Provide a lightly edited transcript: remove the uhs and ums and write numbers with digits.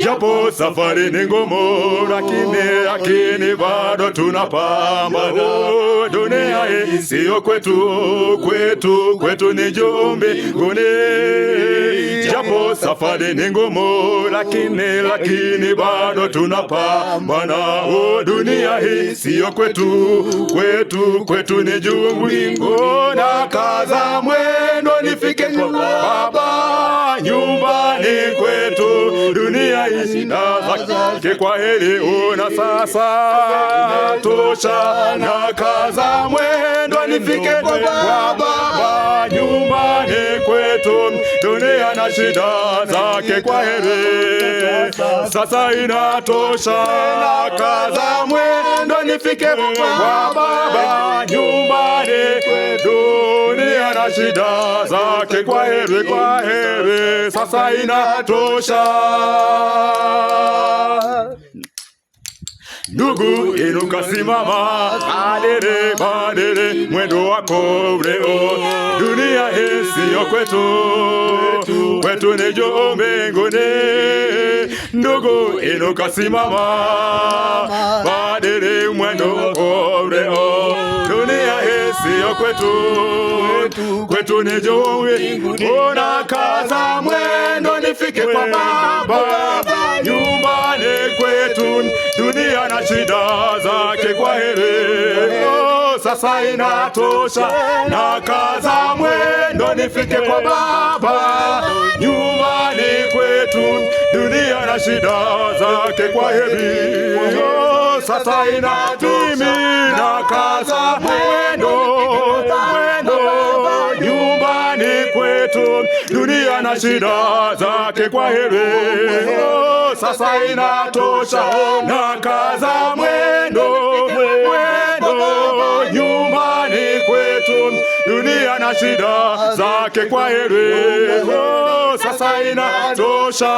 japo safari ni ngumu, lakini bado tunapambana. Dunia hii sio kwetu ni juu mbinguni. Japo safari ni ngumu, lakini bado tunapambana. Dunia hii sio kwetu ni juu mbinguni. Na kaza mwendo nifike kwa Baba, nyumbani kwetu. Dunia hii shida zake kwa heri, una sasa tosha. Na kaza mwendo nifike kwa Baba, nyumbani kwetu. Dunia na shida zake kwa heri, sasa inatosha. Na kaza mwendo nifike kwa Baba, nyumbani kwetu. Dunia na shida zake kwa heri, sasa inatosha. Ndugu, inuka, simama, badili mwendo wako leo. Dunia hii sio kwetu ni juu mbinguni. Ndugu, inuka, simama, badili mwendo wako leo. Dunia hii sio kwetu ni juu mbinguni. Unakaza mwendo nifike kwa Baba, nyumbani kwetu. Dunia na shida zake kwa heri, sasa inatosha. Na kaza mwendo nifike kwa Baba, nyumbani kwetu. Dunia na shida zake kwa heri, sasa inatosha. Na kaza mwendo nyumbani kwetu. Dunia na shida zake kwa heri, sasa inatosha. Na kaza mwendo nyumbani kwetu. Dunia na shida zake kwa heri, sasa inatosha.